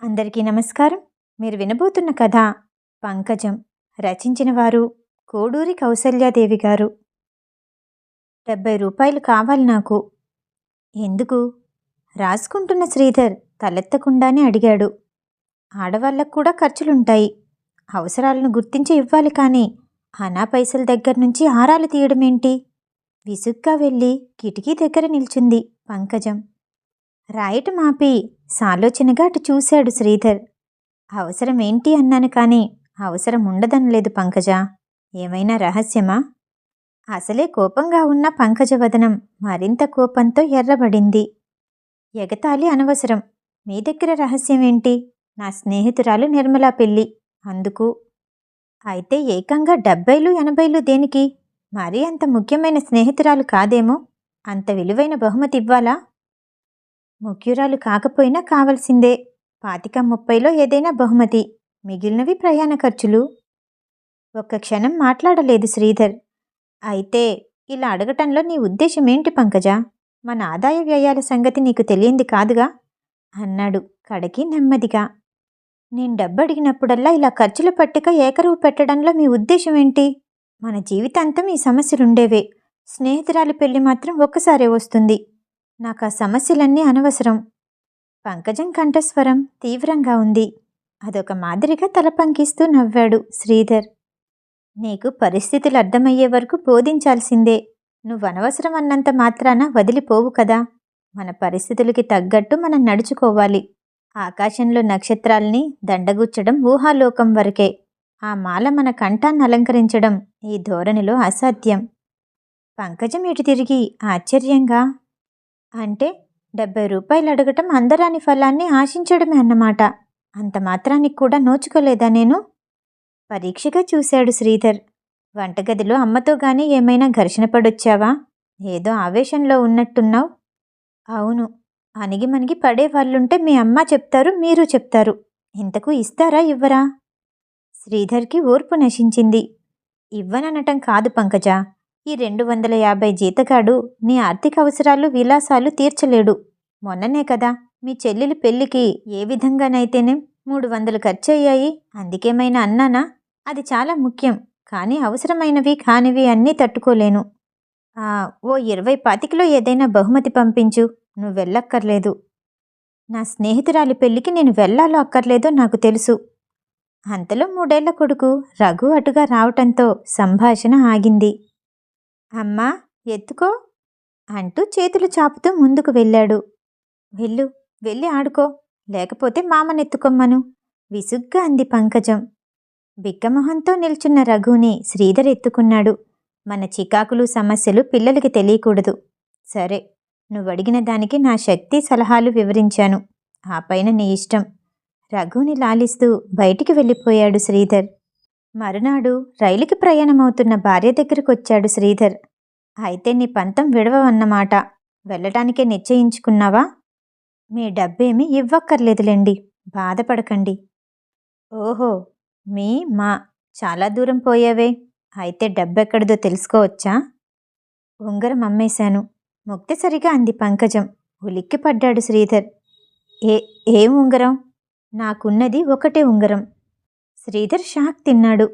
అందరికీ నమస్కారం. మీరు వినబోతున్న కథ పంకజం. రచించిన వారు కోడూరి కౌసల్యాదేవి గారు. 70 రూపాయలు కావాలి నాకు. ఎందుకు? రాసుకుంటున్న శ్రీధర్ తలెత్తకుండానే అడిగాడు. ఆడవాళ్ళకు కూడా ఖర్చులుంటాయి. అవసరాలను గుర్తించి ఇవ్వాలి కానీ అనా పైసల దగ్గర్నుంచి ఆరాలు తీయడమేంటి? విసుగ్గా వెళ్ళి కిటికీ దగ్గర నిల్చుంది పంకజం. రాయటం ఆపి సాలోచనగా అటు చూశాడు శ్రీధర్. అవసరమేంటి అన్నాను కానీ అవసరం ఉండదనలేదు పంకజ. ఏమైనా రహస్యమా? అసలే కోపంగా ఉన్న పంకజవదనం మరింత కోపంతో ఎర్రబడింది. ఎగతాళి అనవసరం. మీ దగ్గర రహస్యమేంటి? నా స్నేహితురాలు నిర్మలా పెళ్ళి, అందుకు. అయితే ఏకంగా 70లు 80లు దేనికి? మరీ అంత ముఖ్యమైన స్నేహితురాలు కాదేమో. అంత విలువైన బహుమతి ఇవ్వాలా? ముఖ్యురాలు కాకపోయినా కావలసిందే. 25-30లో ఏదైనా బహుమతి, మిగిలినవి ప్రయాణ ఖర్చులు. ఒక్క క్షణం మాట్లాడలేదు శ్రీధర్. అయితే ఇలా అడగటంలో నీ ఉద్దేశమేంటి పంకజ? మన ఆదాయ వ్యయాల సంగతి నీకు తెలియంది కాదుగా అన్నాడు కడకి నెమ్మదిగా. నేను డబ్బడిగినప్పుడల్లా ఇలా ఖర్చుల పట్టిక ఏకరువు పెట్టడంలో మీ ఉద్దేశమేంటి? మన జీవితాంతం ఈ సమస్యలుండేవే. స్నేహితురాలి పెళ్లి మాత్రం ఒక్కసారే వస్తుంది. నాకు ఆ సమస్యలన్నీ అనవసరం. పంకజం కంఠస్వరం తీవ్రంగా ఉంది. అదొక మాదిరిగా తల పంకిస్తూ నవ్వాడు శ్రీధర్. నీకు పరిస్థితులు అర్థమయ్యే వరకు బోధించాల్సిందే. నువ్వనవసరం అన్నంత మాత్రాన వదిలిపోవు కదా. మన పరిస్థితులకి తగ్గట్టు మనం నడుచుకోవాలి. ఆకాశంలో నక్షత్రాల్ని దండగుచ్చడం ఊహాలోకం వరకే. ఆ మాల మన కంఠాన్ని అలంకరించడం ఈ ధోరణిలో అసాధ్యం. పంకజం ఇటు తిరిగి ఆశ్చర్యంగా, అంటే 70 రూపాయలు అడగటం అందరాని ఫలాన్ని ఆశించడమే అన్నమాట. అంత మాత్రానికి కూడా నోచుకోలేదా నేను? పరీక్షగా చూశాడు శ్రీధర్. వంటగదిలో అమ్మతో గానీ ఏమైనా ఘర్షణ పడొచ్చావా? ఏదో ఆవేశంలో ఉన్నట్టున్నావు. అవును, అణిగిమణిగి పడేవాళ్ళుంటే మీ అమ్మ చెప్తారు, మీరు చెప్తారు. ఇంతకు ఇస్తారా ఇవ్వరా? శ్రీధర్కి ఓర్పు నశించింది. ఇవ్వననటం కాదు పంకజ. ఈ 250 జీతగాడు నీ ఆర్థిక అవసరాలు విలాసాలు తీర్చలేడు. మొన్ననే కదా మీ చెల్లెలి పెళ్లికి ఏ విధంగానైతేనే 300 ఖర్చయ్యాయి. అందుకేమైనా అన్నానా? అది చాలా ముఖ్యం. కానీ అవసరమైనవి కానివి అన్నీ తట్టుకోలేను. ఓ 20-25లో ఏదైనా బహుమతి పంపించు. నువ్వు వెళ్ళక్కర్లేదు. నా స్నేహితురాలి పెళ్లికి నేను వెళ్ళాలో అక్కర్లేదో నాకు తెలుసు. అంతలో 3 ఏళ్ల కొడుకు రఘు అటుగా రావటంతో సంభాషణ ఆగింది. అమ్మా, ఎత్తుకో అంటూ చేతులు చాపుతూ ముందుకు వెళ్ళాడు. వెళ్ళు, వెళ్ళి ఆడుకో, లేకపోతే మామనెత్తుకొమ్మను విసుగ్గా అంది పంకజం. బిక్కమొహంతో నిల్చున్న రఘుని శ్రీధర్ ఎత్తుకున్నాడు. మన చికాకులు సమస్యలు పిల్లలకి తెలియకూడదు. సరే, నువ్వడిగిన దానికి నా శక్తి సలహాలు వివరించాను. ఆ పైన నీ ఇష్టం. రఘుని లాలిస్తూ బయటికి వెళ్ళిపోయాడు శ్రీధర్. మరునాడు రైలుకి ప్రయాణమవుతున్న భార్య దగ్గరకొచ్చాడు శ్రీధర్. అయితే నీ పంతం విడవన్నమాట. వెళ్ళటానికే నిశ్చయించుకున్నావా? మీ డబ్బేమీ ఇవ్వక్కర్లేదులేండి, బాధపడకండి. ఓహో, మా చాలా దూరం పోయావే. అయితే డబ్బెక్కడిదో తెలుసుకోవచ్చా? ఉంగరం అమ్మేశాను, ముక్తసరిగా అంది పంకజం. ఉలిక్కిపడ్డాడు శ్రీధర్. ఏం ఉంగరం? నాకున్నది ఒకటే ఉంగరం. శ్రీధర్ షాక్ తిన్నాడు.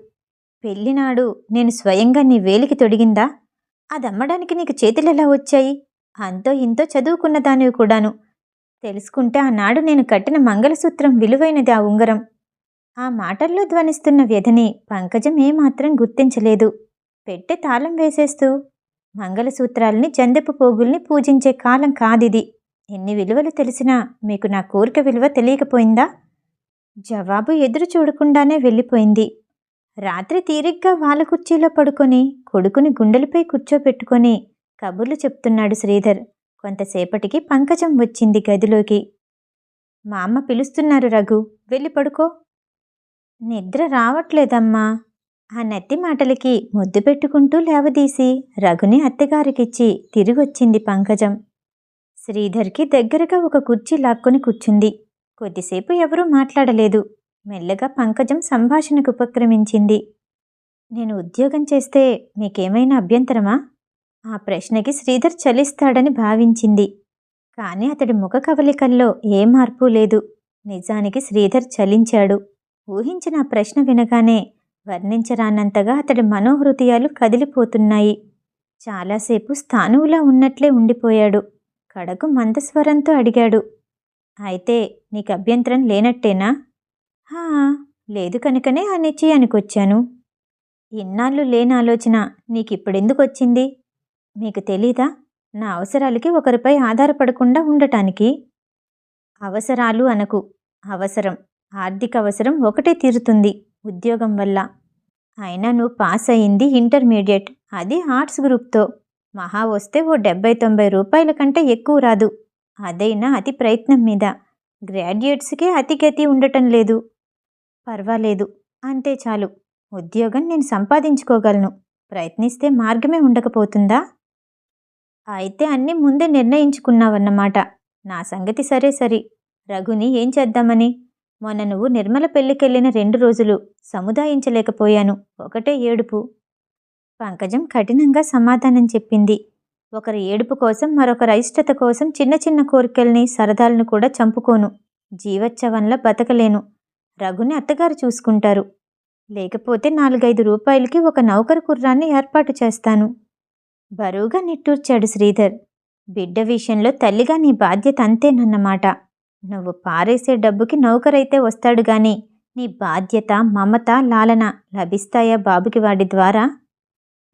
పెళ్లినాడు నేను స్వయంగా నీ వేలికి తొడిగిందా? అదమ్మడానికి నీకు చేతులెలా వచ్చాయి? అంతో ఇంతో చదువుకున్న దానివి కూడాను. తెలుసుకుంటే ఆనాడు నేను కట్టిన మంగళసూత్రం విలువైనది ఆ ఉంగరం. ఆ మాటల్లో ధ్వనిస్తున్న వ్యధని పంకజం ఏమాత్రం గుర్తించలేదు. పెట్టె తాళం వేసేస్తూ, మంగళసూత్రాల్ని జందెపు పోగుల్ని పూజించే కాలం కాదిది. ఎన్ని విలువలు తెలిసినా మీకు నా కోరిక విలువ తెలియకపోయిందా? జవాబు ఎదురు చూడకుండానే వెళ్ళిపోయింది. రాత్రి తీరిగ్గా వాళ్ళ కుర్చీలో పడుకొని కొడుకుని గుండెలపై కూర్చోపెట్టుకొని కబుర్లు చెప్తున్నాడు శ్రీధర్. కొంతసేపటికి పంకజం వచ్చింది గదిలోకి. మా అమ్మ పిలుస్తున్నారు రఘు, వెళ్ళి పడుకో. నిద్ర రావట్లేదమ్మా. ఆ నెత్తి మాటలకి ముద్దు పెట్టుకుంటూ లేవదీసి రఘుని అత్తగారికిచ్చి తిరిగొచ్చింది పంకజం. శ్రీధర్కి దగ్గరగా ఒక కుర్చీ లాక్కొని కూర్చుంది. కొద్దిసేపు ఎవరూ మాట్లాడలేదు. మెల్లగా పంకజం సంభాషణకు ఉపక్రమించింది. నేను ఉద్యోగం చేస్తే మీకేమైనా అభ్యంతరమా? ఆ ప్రశ్నకి శ్రీధర్ చలిస్తాడని భావించింది. కానీ అతడి ముఖ కవలికల్లో ఏ మార్పు లేదు. నిజానికి శ్రీధర్ చలించాడు. ఊహించిన ఆ ప్రశ్న వినగానే వర్ణించరానంతగా అతడి మనోహృదయాలు కదిలిపోతున్నాయి. చాలాసేపు స్థాణువులా ఉన్నట్లే ఉండిపోయాడు. కడకు మందస్వరంతో అడిగాడు, అయితే నీకు అభ్యంతరం లేనట్టేనా? హా, లేదు కనుకనే ఆ నిశ్చయానికొచ్చాను. ఇన్నాళ్ళు లేని ఆలోచన నీకిప్పుడెందుకొచ్చింది? మీకు తెలీదా, నా అవసరాలకి ఒకరిపై ఆధారపడకుండా ఉండటానికి? అవసరాలు అనకు, అవసరం. ఆర్థిక అవసరం ఒకటే తీరుతుంది ఉద్యోగం వల్ల. అయినా నువ్వు పాస్ అయింది ఇంటర్మీడియట్, అది ఆర్ట్స్ గ్రూప్తో. మహా వస్తే ఓ 70-90 రూపాయల కంటే ఎక్కువ రాదు. అదైనా అతి ప్రయత్నం మీద. గ్రాడ్యుయేట్స్కే అతిగతి ఉండటం లేదు. పర్వాలేదు, అంతే చాలు. ఉద్యోగం నేను సంపాదించుకోగలను. ప్రయత్నిస్తే మార్గమే ఉండకపోతుందా? అయితే అన్నీ ముందే నిర్ణయించుకున్నావన్నమాట. నా సంగతి సరే సరి. రఘుని ఏం చేద్దామని? మొన్న నువ్వు నిర్మల పెళ్ళికెళ్ళిన 2 రోజులు సముదాయించలేకపోయాను. ఒకటే ఏడుపు. పంకజం కఠినంగా సమాధానం చెప్పింది. ఒకరి ఏడుపు కోసం, మరొకరి అయిష్టత కోసం చిన్న చిన్న కోరికల్ని, సరదాలను కూడా చంపుకోను. జీవోత్సవంలా బతకలేను. రఘుని అత్తగారు చూసుకుంటారు. లేకపోతే 4-5 రూపాయలకి ఒక నౌకరు కుర్రాన్ని ఏర్పాటు చేస్తాను. బరువుగా నిట్టూర్చాడు శ్రీధర్. బిడ్డ విషయంలో తల్లిగా నీ బాధ్యత అంతేనన్నమాట. నువ్వు పారేసే డబ్బుకి నౌకరైతే వస్తాడు గాని నీ బాధ్యత, మమత, లాలన లభిస్తాయా బాబుకి వాడి ద్వారా?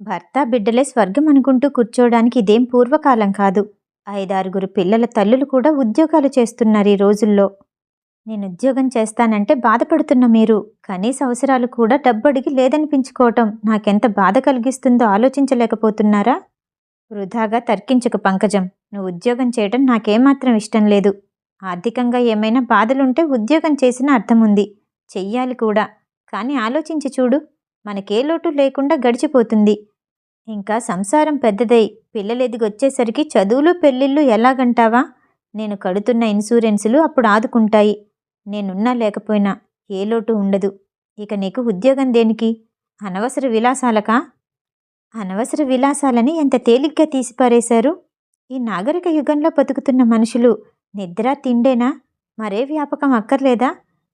భర్త బిడ్డలే స్వర్గం అనుకుంటూ కూర్చోడానికి ఇదేం పూర్వకాలం కాదు. 5-6 పిల్లల తల్లులు కూడా ఉద్యోగాలు చేస్తున్నారు ఈ రోజుల్లో. నేను ఉద్యోగం చేస్తానంటే బాధపడుతున్న మీరు కనీస అవసరాలు కూడా డబ్బడిగి లేదనిపించుకోవటం నాకెంత బాధ కలిగిస్తుందో ఆలోచించలేకపోతున్నారా? వృధాగా తర్కించకు పంకజం. నువ్వు ఉద్యోగం చేయడం నాకేమాత్రం ఇష్టం లేదు. ఆర్థికంగా ఏమైనా బాధలుంటే ఉద్యోగం చేసిన అర్థముంది, చెయ్యాలి కూడా. కానీ ఆలోచించి చూడు, మనకే లోటు లేకుండా గడిచిపోతుంది. ఇంకా సంసారం పెద్దదై పిల్లలెదిగొచ్చేసరికి చదువులు పెళ్ళిళ్ళు ఎలాగంటావా? నేను కడుతున్న ఇన్సూరెన్సులు అప్పుడు ఆదుకుంటాయి. నేనున్నా లేకపోయినా ఏ లోటు ఉండదు. ఇక నీకు ఉద్యోగం దేనికి? అనవసర విలాసాలకా? అనవసర విలాసాలని ఎంత తేలిగ్గా తీసిపారేశారు. ఈ నాగరిక యుగంలో బతుకుతున్న మనుషులు నిద్ర తిండేనా? మరే వ్యాపకం అక్కర్లేదా?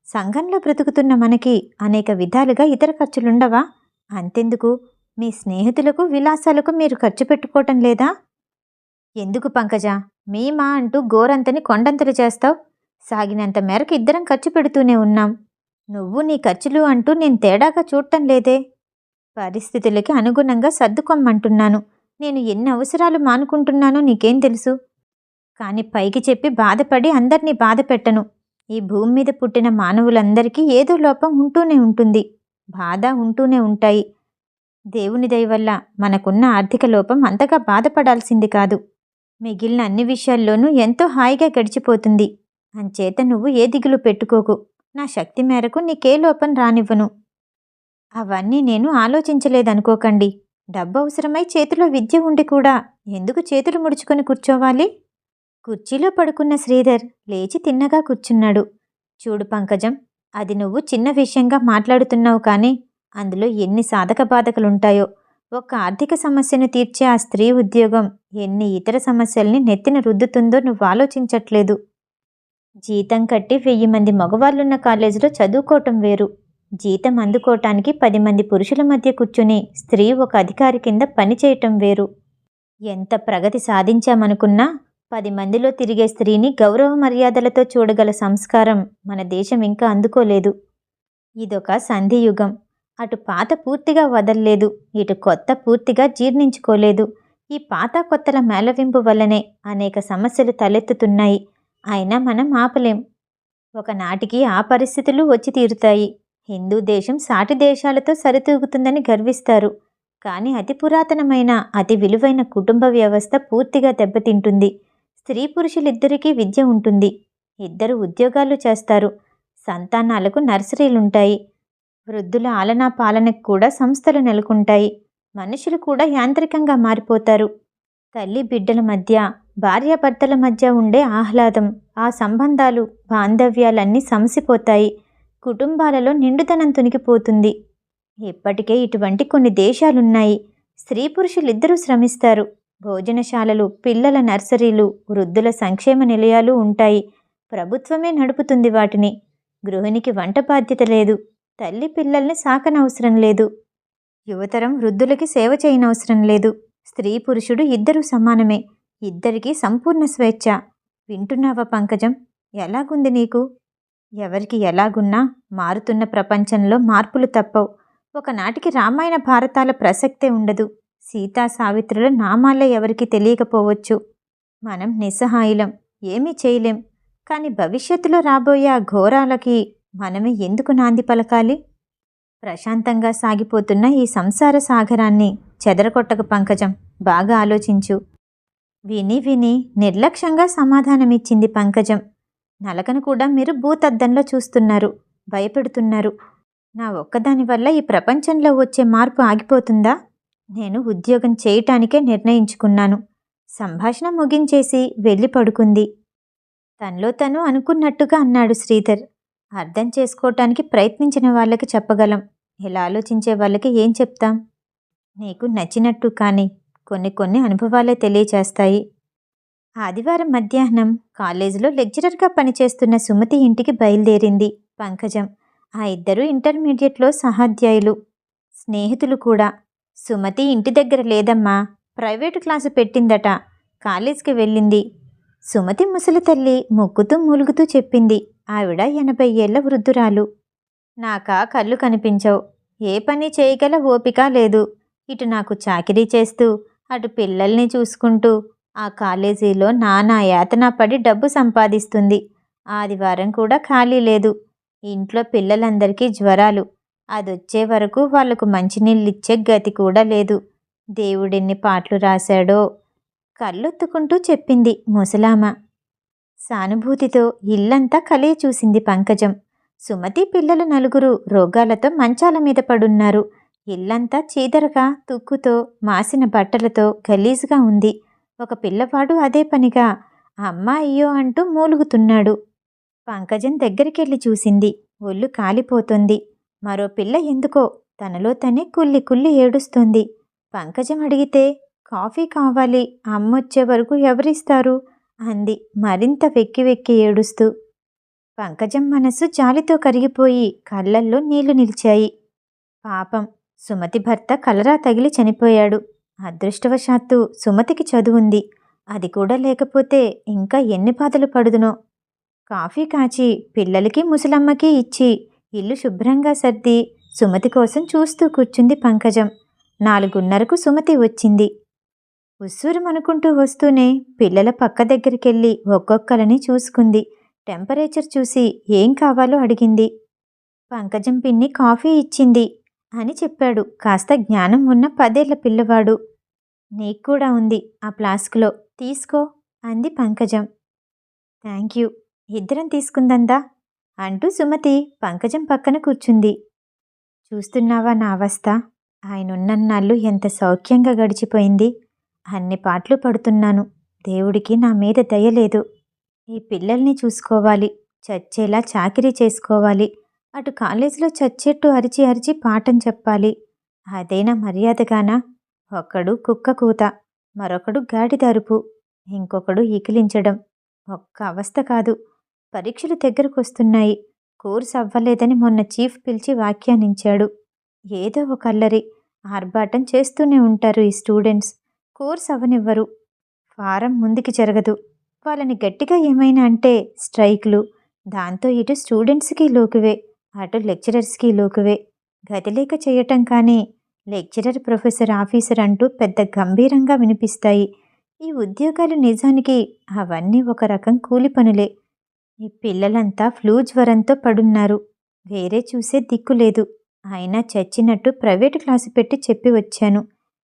సంఘంలో బ్రతుకుతున్న మనకి అనేక విధాలుగా ఇతర ఖర్చులుండవా? అంతెందుకు, మీ స్నేహితులకు విలాసాలకు మీరు ఖర్చు పెట్టుకోవటం లేదా? ఎందుకు పంకజ, మీమా అంటూ గోరంతని కొండంతలు చేస్తావు? సాగినంత మేరకు ఇద్దరం ఖర్చు పెడుతూనే ఉన్నాం. నువ్వు నీ ఖర్చులు అంటూ నేను తేడాగా చూడటం లేదే. పరిస్థితులకి అనుగుణంగా సర్దుకోమ్మంటున్నాను. నేను ఎన్ని అవసరాలు మానుకుంటున్నానో నీకేం తెలుసు? కానీ పైకి చెప్పి బాధపడి అందరినీ బాధ పెట్టను. ఈ భూమి మీద పుట్టిన మానవులందరికీ ఏదో లోపం ఉంటూనే ఉంటుంది, బాధ ఉంటూనే ఉంటాయి. దేవుని దయ వల్ల మనకున్న ఆర్థిక లోపం అంతగా బాధపడాల్సింది కాదు. మిగిలిన అన్ని విషయాల్లోనూ ఎంతో హాయిగా గడిచిపోతుంది. అంచేత నువ్వు ఏ దిగులు పెట్టుకోకు. నా శక్తి మేరకు నీకే లోపం రానివ్వను. అవన్నీ నేను ఆలోచించలేదనుకోకండి. డబ్బు అవసరమై చేతిలో విద్య ఉండి కూడా ఎందుకు చేతులు ముడుచుకొని కూర్చోవాలి? కుర్చీలో పడుకున్న శ్రీధర్ లేచి తిన్నగా కూర్చున్నాడు. చూడు పంకజం, అది నువ్వు చిన్న విషయంగా మాట్లాడుతున్నావు కానీ అందులో ఎన్ని సాధక బాధకలుంటాయో. ఒక్క ఆర్థిక సమస్యను తీర్చే ఆ స్త్రీ ఉద్యోగం ఎన్ని ఇతర సమస్యల్ని నెత్తిన రుద్దుతుందో నువ్వు ఆలోచించట్లేదు. జీతం కట్టి 1000 మంది మగవాళ్ళున్న కాలేజీలో చదువుకోవటం వేరు. జీతం అందుకోవటానికి 10 మంది పురుషుల మధ్య కూర్చుని స్త్రీ ఒక అధికారి కింద పనిచేయటం వేరు. ఎంత ప్రగతి సాధించామనుకున్నా 10 మందిలో తిరిగే స్త్రీని గౌరవ మర్యాదలతో చూడగల సంస్కారం మన దేశం ఇంకా అందుకోలేదు. ఇదొక సంధియుగం. అటు పాత పూర్తిగా వదల్లేదు, ఇటు కొత్త పూర్తిగా జీర్ణించుకోలేదు. ఈ పాత కొత్తల మేళవింపు వల్లనే అనేక సమస్యలు తలెత్తుతున్నాయి. అయినా మనం ఆపలేం. ఒకనాటికి ఆ పరిస్థితులు వచ్చి తీరుతాయి. హిందూ దేశం సాటి దేశాలతో సరితూగుతుందని గర్విస్తారు. కానీ అతి పురాతనమైన, అతి విలువైన కుటుంబ వ్యవస్థ పూర్తిగా దెబ్బతింటుంది. స్త్రీ పురుషులిద్దరికీ విద్య ఉంటుంది. ఇద్దరు ఉద్యోగాలు చేస్తారు. సంతానాలకు నర్సరీలుంటాయి. వృద్ధుల ఆలనా పాలనకు కూడా సంస్థలు నెలకొంటాయి. మనుషులు కూడా యాంత్రికంగా మారిపోతారు. తల్లి బిడ్డల మధ్య, భార్యాభర్తల మధ్య ఉండే ఆహ్లాదం, ఆ సంబంధాలు, బాంధవ్యాలన్నీ సమసిపోతాయి. కుటుంబాలలో నిండుదనం తునికిపోతుంది. ఇప్పటికే ఇటువంటి కొన్ని దేశాలున్నాయి. స్త్రీ పురుషులిద్దరూ శ్రమిస్తారు. భోజనశాలలు, పిల్లల నర్సరీలు, వృద్ధుల సంక్షేమ నిలయాలు ఉంటాయి. ప్రభుత్వమే నడుపుతుంది వాటిని. గృహిణికి వంట బాధ్యత లేదు. తల్లి పిల్లల్ని సాకనవసరం లేదు. యువతరం వృద్ధులకి సేవ చేయనవసరం లేదు. స్త్రీ పురుషుడు ఇద్దరూ సమానమే. ఇద్దరికీ సంపూర్ణ స్వేచ్ఛ. వింటున్నావా పంకజం? ఎలాగుంది నీకు? ఎవరికి ఎలాగున్నా మారుతున్న ప్రపంచంలో మార్పులు తప్పవు. ఒకనాటికి రామాయణ భారతాల ప్రసక్తే ఉండదు. సీతా సావిత్రుల నామాలే ఎవరికి తెలియకపోవచ్చు. మనం నిస్సహాయులం, ఏమీ చేయలేం. కానీ భవిష్యత్తులో రాబోయే ఆ ఘోరాలకి మనమే ఎందుకు నాంది పలకాలి? ప్రశాంతంగా సాగిపోతున్న ఈ సంసార సాగరాన్ని చెదరగొట్టక పంకజం, బాగా ఆలోచించు. విని విని నిర్లక్ష్యంగా సమాధానమిచ్చింది పంకజం. నలకను కూడా మీరు భూతద్దంలో చూస్తున్నారు, భయపెడుతున్నారు. నా ఒక్కదాని వల్ల ఈ ప్రపంచంలో వచ్చే మార్పు ఆగిపోతుందా? నేను ఉద్యోగం చేయటానికే నిర్ణయించుకున్నాను. సంభాషణ ముగించేసి వెళ్ళి పడుకుంది. తనలో తను అనుకున్నట్టుగా అన్నాడు శ్రీధర్. అర్థం చేసుకోవటానికి ప్రయత్నించిన వాళ్ళకి చెప్పగలం, ఇలా ఆలోచించే వాళ్ళకి ఏం చెప్తాం? నీకు నచ్చినట్టు కానీ కొన్ని అనుభవాలే తెలియచేస్తాయి. ఆదివారం మధ్యాహ్నం కాలేజీలో లెక్చరర్గా పనిచేస్తున్న సుమతి ఇంటికి బయలుదేరింది పంకజం. ఆ ఇద్దరూ ఇంటర్మీడియట్లో సహాధ్యాయులు, స్నేహితులు కూడా. సుమతి ఇంటి దగ్గర లేదమ్మా, ప్రైవేటు క్లాసు పెట్టిందట, కాలేజీకి వెళ్ళింది. సుమతి ముసలి తల్లి ముక్కుతూ మూలుగుతూ చెప్పింది. ఆవిడ 80 ఏళ్ల వృద్ధురాలు. నాకా కళ్ళు కనిపించవు, ఏ పని చేయగల ఓపిక లేదు. ఇటు నాకు చాకిరీ చేస్తూ అటు పిల్లల్ని చూసుకుంటూ ఆ కాలేజీలో నానా యాతన పడి డబ్బు సంపాదిస్తుంది. ఆదివారం కూడా ఖాళీ లేదు. ఇంట్లో పిల్లలందరికీ జ్వరాలు. అదొచ్చే వరకు వాళ్లకు మంచినీళ్ళిచ్చే గతి కూడా లేదు. దేవుడెన్ని పాటలు రాశాడో, కళ్ళొత్తుకుంటూ చెప్పింది ముసలామ. సానుభూతితో ఇల్లంతా కలియ చూసింది పంకజం. సుమతి పిల్లలు నలుగురు రోగాలతో మంచాల మీద పడున్నారు. ఇల్లంతా చీదరగా, తుక్కుతో, మాసిన బట్టలతో గలీజుగా ఉంది. ఒక పిల్లవాడు అదే పనిగా అమ్మా అయ్యో అంటూ మూలుగుతున్నాడు. పంకజం దగ్గరికెళ్ళి చూసింది. ఒళ్ళు కాలిపోతుంది. మరో పిల్ల ఎందుకో తనలో తనే కుల్లి కుల్లి ఏడుస్తోంది. పంకజం అడిగితే కాఫీ కావాలి, అమ్మొచ్చే వరకు ఎవరిస్తారు అంది మరింత వెక్కి వెక్కి ఏడుస్తూ. పంకజం మనసు జాలితో కరిగిపోయి కళ్ళల్లో నీళ్లు నిలిచాయి. పాపం, సుమతి భర్త కలరా తగిలి చనిపోయాడు. అదృష్టవశాత్తు సుమతికి చదువుంది. అది కూడా లేకపోతే ఇంకా ఎన్ని బాధలు పడుదునో. కాఫీ కాచి పిల్లలకి ముసలమ్మకి ఇచ్చి ఇల్లు శుభ్రంగా సర్ది సుమతి కోసం చూస్తూ కూర్చుంది పంకజం. 4:30కు సుమతి వచ్చింది. ఉస్సూరుమనుకుంటూ వస్తూనే పిల్లల పక్క దగ్గరికెళ్ళి ఒక్కొక్కలని చూసుకుంది. టెంపరేచర్ చూసి ఏం కావాలో అడిగింది. పంకజం పిన్ని కాఫీ ఇచ్చింది అని చెప్పాడు కాస్త జ్ఞానం ఉన్న 10 ఏళ్ల పిల్లవాడు. నీకు కూడా ఉంది ఆ ఫ్లాస్క్లో, తీసుకో అంది పంకజం. థ్యాంక్ యూ, ఇద్దరం తీసుకుందందా అంటూ సుమతి పంకజం పక్కన కూర్చుంది. చూస్తున్నావా నా అవస్థ? ఆయనున్నన్నాళ్ళు ఎంత సౌఖ్యంగా గడిచిపోయింది. అన్ని పాటలు పడుతున్నాను. దేవుడికి నా మీద దయలేదు. ఈ పిల్లల్ని చూసుకోవాలి, చచ్చేలా చాకిరీ చేసుకోవాలి, అటు కాలేజీలో చచ్చేట్టు అరిచి అరిచి పాఠం చెప్పాలి. అదేనా మర్యాదగానా? ఒకడు కుక్క కూత, మరొకడు గాడిద అరుపు, ఇంకొకడు ఈకిలించడం. ఒక్క అవస్థ కాదు. పరీక్షలు దగ్గరకొస్తున్నాయి. కోర్సు అవ్వలేదని మొన్న చీఫ్ పిలిచి వ్యాఖ్యానించాడు. ఏదో ఒక అల్లరి ఆర్భాటం చేస్తూనే ఉంటారు ఈ స్టూడెంట్స్. కోర్సు అవ్వనివ్వరు. ఫారం ముందుకి జరగదు. వాళ్ళని గట్టిగా ఏమైనా అంటే స్ట్రైక్లు. దాంతో ఇటు స్టూడెంట్స్కి లోకువే, అటు లెక్చరర్స్కి లోకువే. గతిలేక చేయటం కానీ లెక్చరర్, ప్రొఫెసర్, ఆఫీసర్ అంటూ పెద్ద గంభీరంగా వినిపిస్తాయి. ఈ ఉద్యోగాలు నిజానికి అవన్నీ ఒక రకం కూలి పనులే. ఈ పిల్లలంతా ఫ్లూ జ్వరంతో పడున్నారు. వేరే చూసే దిక్కులేదు. అయినా చచ్చినట్టు ప్రైవేటు క్లాసు పెట్టి చెప్పి వచ్చాను.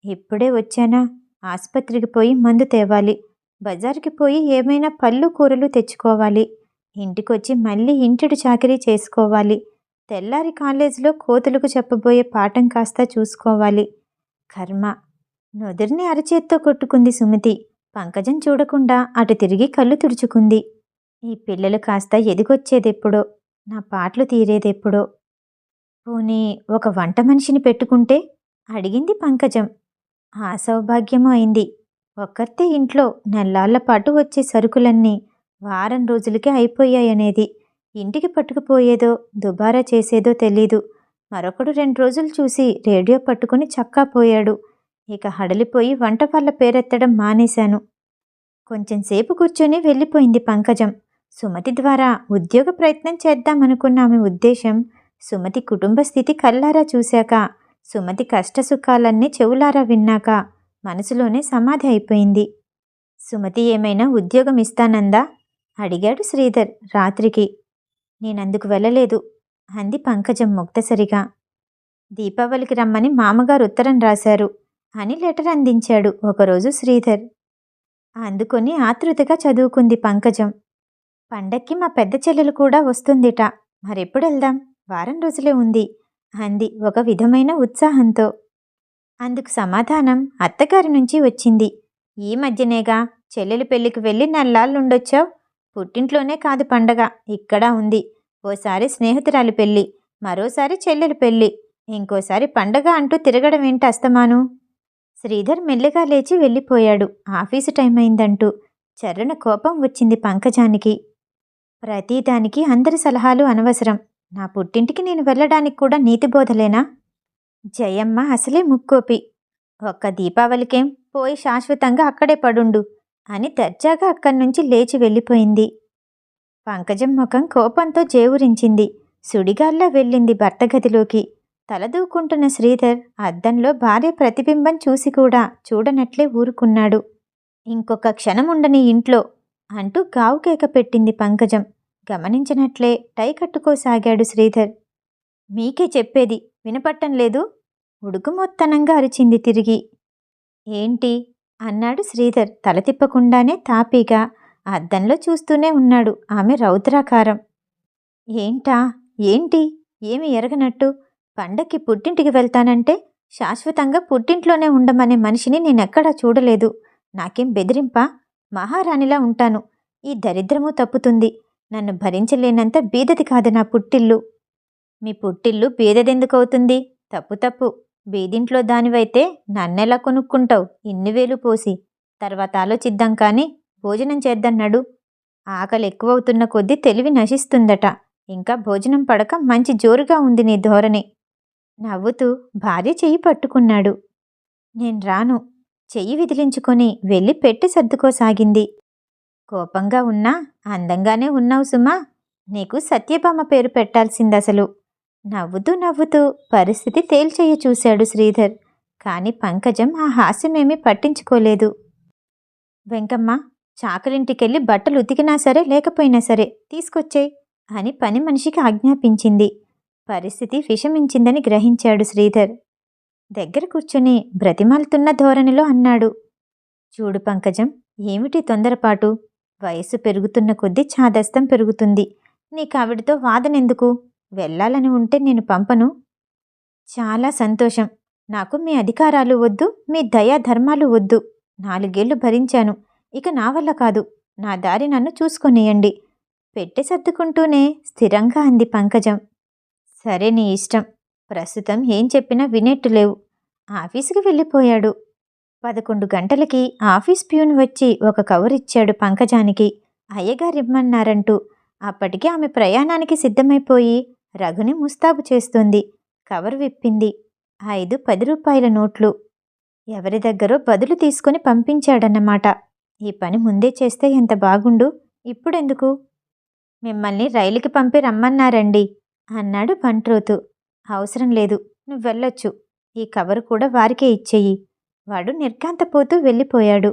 ఇప్పుడే వచ్చానా? ఆస్పత్రికి పోయి మందు తేవాలి. బజార్కి పోయి ఏమైనా పళ్ళు కూరలు తెచ్చుకోవాలి. ఇంటికొచ్చి మళ్ళీ ఇంటిడు చాకిరీ చేసుకోవాలి. తెల్లారి కాలేజీలో కోతులకు చెప్పబోయే పాఠం కాస్త చూసుకోవాలి. కర్మ. నుదుర్ని అరచేత్తో కొట్టుకుంది సుమతి. పంకజం చూడకుండా అటు తిరిగి కళ్ళు తుడుచుకుంది. ఈ పిల్లలు కాస్త ఎదిగొచ్చేదెప్పుడో, నా పాటలు తీరేదెప్పుడో. పోనీ ఒక వంట మనిషిని పెట్టుకుంటే అడిగింది పంకజం. ఆ సౌభాగ్యమూ అయింది. ఒక్కర్తే ఇంట్లో నెల్లాళ్ల పాటు వచ్చే సరుకులన్నీ వారం రోజులకే అయిపోయాయనేది. ఇంటికి పట్టుకుపోయేదో దుబారా చేసేదో తెలీదు. మరొకడు 2 రోజులు చూసి రేడియో పట్టుకుని చక్కా పోయాడు. ఇక హడలిపోయి వంట వాళ్ళ పేరెత్తడం మానేశాను. కొంచెం సేపు కూర్చొని వెళ్ళిపోయింది పంకజం. సుమతి ద్వారా ఉద్యోగ ప్రయత్నం చేద్దామనుకున్న ఆమె ఉద్దేశం సుమతి కుటుంబ స్థితి కళ్ళారా చూశాక, సుమతి కష్టసుఖాలన్నీ చెవులారా విన్నాక మనసులోనే సమాధి అయిపోయింది. సుమతి ఏమైనా ఉద్యోగం ఇస్తానందా? అడిగాడు శ్రీధర్ రాత్రికి. నేనందుకు వెళ్ళలేదు అంది పంకజం ముక్తసరిగా. దీపావళికి రమ్మని మామగారు ఉత్తరం రాశారు అని లెటర్ అందించాడు ఒకరోజు శ్రీధర్. అందుకొని ఆతృతగా చదువుకుంది పంకజం. పండక్కి మా పెద్ద చెల్లెలు కూడా వస్తుందిట. మరెప్పుడెళ్దాం? వారం రోజులే ఉంది అంది ఒక విధమైన ఉత్సాహంతో. అందుకు సమాధానం అత్తగారి నుంచి వచ్చింది. ఈ మధ్యనేగా చెల్లెలి పెళ్లికి వెళ్ళి నెల్లాళ్ళుండొచ్చావు. పుట్టింట్లోనే కాదు పండగ, ఇక్కడా ఉంది. ఓసారి స్నేహితురాలి పెళ్ళి, మరోసారి చెల్లెలి పెళ్ళి, ఇంకోసారి పండగ అంటూ తిరగడమేంటి అస్తమాను? శ్రీధర్ మెల్లిగా లేచి వెళ్ళిపోయాడు ఆఫీసు టైం అయిందంటూ. చర్రన కోపం వచ్చింది పంకజానికి. ప్రతిదానికి అందరి సలహాలు అనవసరం. నా పుట్టింటికి నేను వెళ్ళడానికి కూడా నీతిబోధలేనా? జయమ్మ అసలే ముక్కోపి. ఒక్క దీపావళికేం పోయి శాశ్వతంగా అక్కడే పడుండు అని దర్జాగా అక్కడ్నుంచి లేచి వెళ్ళిపోయింది. పంకజం ముఖం కోపంతో జేవురించింది. సుడిగాల్లా వెళ్ళింది భర్త గదిలోకి. తలదూకుంటున్న శ్రీధర్ అద్దంలో భార్య ప్రతిబింబం చూసి కూడా చూడనట్లే ఊరుకున్నాడు. ఇంకొక క్షణముండని ఇంట్లో అంటూ గావుకేక పెట్టింది పంకజం. గమనించినట్లే టై కట్టుకోసాగాడు శ్రీధర్. మీకే చెప్పేది వినపట్టం లేదు? ఉడుకుమొత్తనంగా అరిచింది తిరిగి. ఏంటి అన్నాడు శ్రీధర్ తల తిప్పకుండానే తాపీగా. అద్దంలో చూస్తూనే ఉన్నాడు ఆమె రౌద్రాకారం. ఏంటా? ఏంటి? ఏమి ఎరగనట్టు? పండక్కి పుట్టింటికి వెళ్తానంటే శాశ్వతంగా పుట్టింట్లోనే ఉండమనే మనిషిని నేనెక్కడా చూడలేదు. నాకేం బెదిరింపా? మహారాణిలా ఉంటాను. ఈ దరిద్రమూ తప్పుతుంది. నన్ను భరించలేనంత బీదది కాదు నా పుట్టిల్లు. మీ పుట్టిల్లు బీదదెందుకవుతుంది? తప్పు తప్పు. బీదింట్లో దానివైతే నన్నెలా కొనుక్కుంటావు ఇన్ని వేలు పోసి? తర్వాత ఆలోచిద్దాం కానీ భోజనం చేద్దన్నాడు. ఆకలి ఎక్కువవుతున్న కొద్దీ తెలివి నశిస్తుందట. ఇంకా భోజనం పడక మంచి జోరుగా ఉంది నీ ధోరణి. నవ్వుతూ భార్య చెయ్యి పట్టుకున్నాడు. నేను రాను. చెయ్యి విదిలించుకొని వెళ్ళి పెట్టి సర్దుకోసాగింది. కోపంగా ఉన్నా అందంగానే ఉన్నావు సుమా. నీకు సత్యభామ పేరు పెట్టాల్సిందసలు. నవ్వుతూ నవ్వుతూ పరిస్థితి తేల్చేయ చూశాడు శ్రీధర్. కాని పంకజం ఆ హాస్యమేమీ పట్టించుకోలేదు. వెంకమ్మ, చాకలింటికెళ్ళి బట్టలు ఉతికినా సరే లేకపోయినా సరే తీసుకొచ్చేయ్ అని పని మనిషికి ఆజ్ఞాపించింది. పరిస్థితి విషమించిందని గ్రహించాడు శ్రీధర్. దగ్గర కూర్చుని బ్రతిమాలుతున్న ధోరణిలో అన్నాడు. చూడు పంకజం, ఏమిటి తొందరపాటు? వయస్సు పెరుగుతున్న కొద్దీ చాదస్తం పెరుగుతుంది. నీకావిడితో వాదనెందుకు? వెళ్ళాలని ఉంటే నేను పంపను. చాలా సంతోషం. నాకు మీ అధికారాలు వద్దు, మీ దయా ధర్మాలు వద్దు. 4 ఏళ్లు భరించాను. ఇక నా వల్ల కాదు. నా దారి నన్ను చూసుకొనియండి. పెట్టె సర్దుకుంటూనే స్థిరంగా అంది పంకజం. సరే నీ ఇష్టం. ప్రస్తుతం ఏం చెప్పినా వినేట్టులేవు. ఆఫీసుకి వెళ్ళిపోయాడు. 11 గంటలకి ఆఫీస్ ప్యూన్ వచ్చి ఒక కవరిచ్చాడు పంకజానికి. అయ్యగారిమ్మన్నారంటూ. అప్పటికి ఆమె ప్రయాణానికి సిద్ధమైపోయి రఘుని ముస్తాబు చేస్తోంది. కవర్ విప్పింది. 5 10 రూపాయల నోట్లు. ఎవరి దగ్గరో బదులు తీసుకుని పంపించాడన్నమాట. ఈ పని ముందే చేస్తే ఎంత బాగుండు. ఇప్పుడెందుకు? మిమ్మల్ని రైలుకి పంపి రమ్మన్నారండి అన్నాడు బంట్రోతు. అవసరం లేదు, నువ్వెళ్ళొచ్చు. ఈ కవరు కూడా వారికే ఇచ్చెయ్యి. వాడు నిర్ఘాంతపోతూ వెళ్ళిపోయాడు.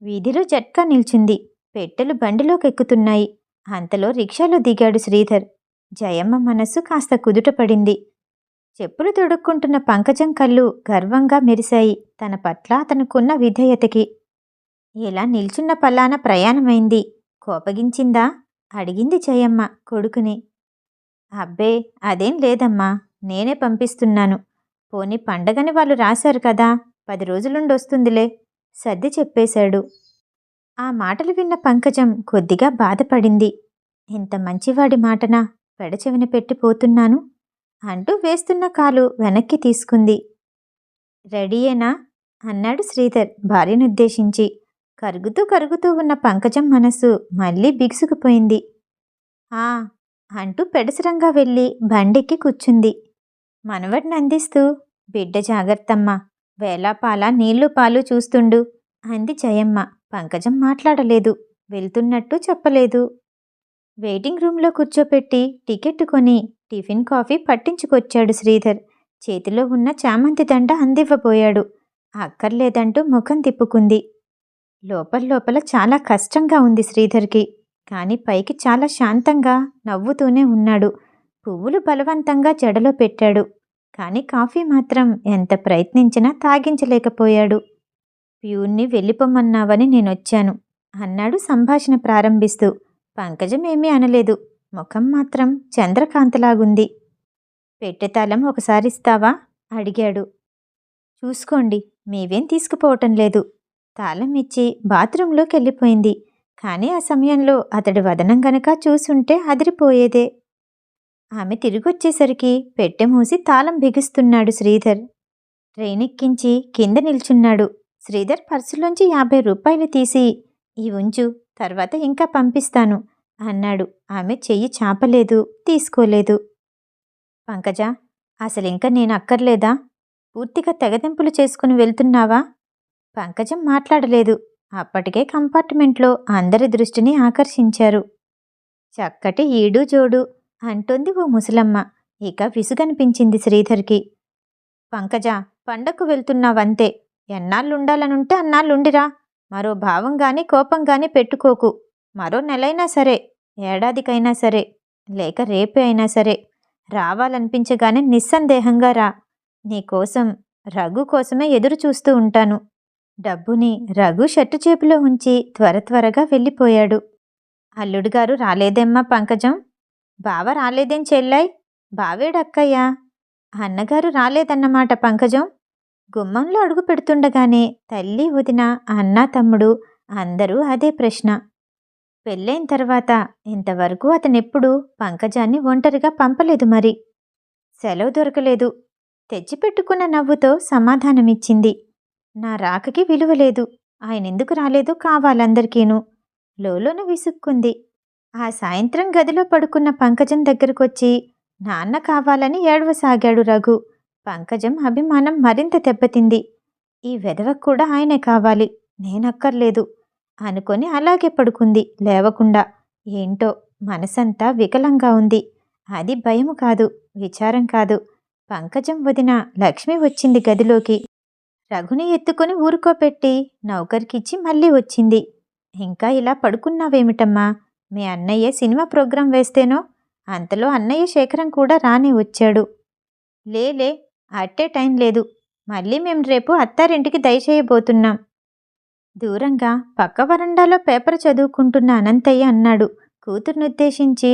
వీధిలో జట్కా నిల్చుంది. పెట్టెలు బండిలోకెక్కుతున్నాయి. అంతలో రిక్షాలో దిగాడు శ్రీధర్. జయమ్మ మనస్సు కాస్త కుదుటపడింది. చెప్పులు తొడుక్కుంటున్న పంకజం కళ్ళు గర్వంగా మెరిశాయి తన పట్ల అతనుకున్న విధేయతకి. ఇలా నిల్చున్న పల్లాన ప్రయాణమైంది. కోపగించిందా? అడిగింది జయమ్మ కొడుకుని. అబ్బే, అదేం లేదమ్మా, నేనే పంపిస్తున్నాను. పోనీ పండగని వాళ్ళు రాశారు కదా, 10 రోజులుండొస్తుందిలే సర్ది చెప్పేశాడు. ఆ మాటలు విన్న పంకజం కొద్దిగా బాధపడింది. ఇంత మంచివాడి మాటనా పెడచెవిన పెట్టిపోతున్నాను అంటూ వేస్తున్న కాలు వెనక్కి తీసుకుంది. రెడీయేనా అన్నాడు శ్రీధర్ భార్యనుద్దేశించి. కరుగుతూ కరుగుతూ ఉన్న పంకజం మనసు మళ్ళీ బిగుసుకుపోయింది. ఆ అంటూ పెడసరంగా వెళ్ళి బండెక్కి కూర్చుంది. మనవడిని అందిస్తూ, బిడ్డ జాగ్రత్తమ్మా, వేలాపాలా నీళ్లు పాలు చూస్తుండు అంది జయమ్మ. పంకజం మాట్లాడలేదు, వెళ్తున్నట్టు చెప్పలేదు. వెయిటింగ్ రూంలో కూర్చోపెట్టి టికెట్ కొని టిఫిన్ కాఫీ పట్టించుకొచ్చాడు శ్రీధర్. చేతిలో ఉన్న చామంతి దండ అందివ్వబోయాడు. అక్కర్లేదంటూ ముఖం తిప్పుకుంది. లోపల చాలా కష్టంగా ఉంది శ్రీధర్కి. కాని పైకి చాలా శాంతంగా నవ్వుతూనే ఉన్నాడు. పువ్వులు బలవంతంగా జడలో పెట్టాడు. కాని కాఫీ మాత్రం ఎంత ప్రయత్నించినా తాగించలేకపోయాడు. ప్యూన్ని వెళ్ళిపోమన్నావని నేనొచ్చాను అన్నాడు సంభాషణ ప్రారంభిస్తూ. పంకజం ఏమీ అనలేదు. ముఖం మాత్రం చంద్రకాంతలాగుంది. పెట్టెతాళం ఒకసారిస్తావా అడిగాడు. చూసుకోండి, మీవేం తీసుకుపోవటం లేదు. తాళం ఇచ్చి బాత్రూంలోకి వెళ్ళిపోయింది. కానీ ఆ సమయంలో అతడి వదనం గనక చూసుంటే అదిరిపోయేదే. ఆమె తిరిగొచ్చేసరికి పెట్టె మూసి తాళం బిగిస్తున్నాడు శ్రీధర్. ట్రైనెక్కించి కింద నిల్చున్నాడు. శ్రీధర్ పర్సులోంచి 50 రూపాయలు తీసి, ఈ ఉంచు, తర్వాత ఇంకా పంపిస్తాను అన్నాడు. ఆమె చెయ్యి చాపలేదు, తీసుకోలేదు. పంకజ, అసలింక నేను అక్కర్లేదా? పూర్తిగా తెగదెంపులు చేసుకుని వెళ్తున్నావా? పంకజం మాట్లాడలేదు. అప్పటికే కంపార్ట్మెంట్లో అందరి దృష్టిని ఆకర్షించారు. చక్కటి ఈడు జోడు అంటోంది ఓ ముసలమ్మ. ఇక విసుగనిపించింది శ్రీధర్కి. పంకజ, పండక్కు వెళ్తున్నావంతే. ఎన్నాళ్ళుండాలనుంటే అన్నాళ్ళుండిరా. మరో భావం గాని కోపం గాని పెట్టుకోకు. మరో నెలైనా సరే, ఏడాదికైనా సరే, లేక రేపే అయినా సరే, రావాలనిపించగానే నిస్సందేహంగా రా. నీకోసం, రఘు కోసమే ఎదురు చూస్తూ ఉంటాను. డబ్బుని రఘు షర్టు చేపులో ఉంచి త్వరగా వెళ్ళిపోయాడు. అల్లుడుగారు రాలేదేమ్మా పంకజం? బావ రాలేదేం చెల్లాయ్? బావేడక్కయ్యా? అన్నగారు రాలేదన్నమాట పంకజం. గుమ్మంలో అడుగు పెడుతుండగానే తల్లి, వదిన, అన్న, తమ్ముడు అందరూ అదే ప్రశ్న. పెళ్ళైన తర్వాత ఇంతవరకు అతనెప్పుడూ పంకజాన్ని ఒంటరిగా పంపలేదు. మరి సెలవు దొరకలేదు. తెచ్చిపెట్టుకున్న నవ్వుతో సమాధానమిచ్చింది. నా రాకకి విలువలేదు. ఆయనెందుకు రాలేదో కావాలందరికీను. లోలోన విసుక్కుంది. ఆ సాయంత్రం గదిలో పడుకున్న పంకజం దగ్గరకొచ్చి నాన్న కావాలని ఏడవసాగాడు రఘు. పంకజం అభిమానం మరింత దెబ్బతింది. ఈ వెధవకు కూడా ఆయనే కావాలి, నేనక్కర్లేదు అనుకొని అలాగే పడుకుంది లేవకుండా. ఏంటో మనసంతా వికలంగా ఉంది. అది భయము కాదు, విచారం కాదు. పంకజం వదిన లక్ష్మి వచ్చింది గదిలోకి. రఘుని ఎత్తుకుని ఊరుకోపెట్టి నౌకర్కిచ్చి మళ్ళీ వచ్చింది. ఇంకా ఇలా పడుకున్నావేమిటమ్మా? మీ అన్నయ్య సినిమా ప్రోగ్రాం వేస్తేనో? అంతలో అన్నయ్య శేఖరం కూడా రానే వచ్చాడు. లేలే, అట్టే టైం లేదు. మళ్ళీ మేం రేపు అత్తారింటికి దయచేయబోతున్నాం. దూరంగా పక్క వరండాలో పేపర్ చదువుకుంటున్న అనంతయ్య అన్నాడు కూతుర్నుద్దేశించి.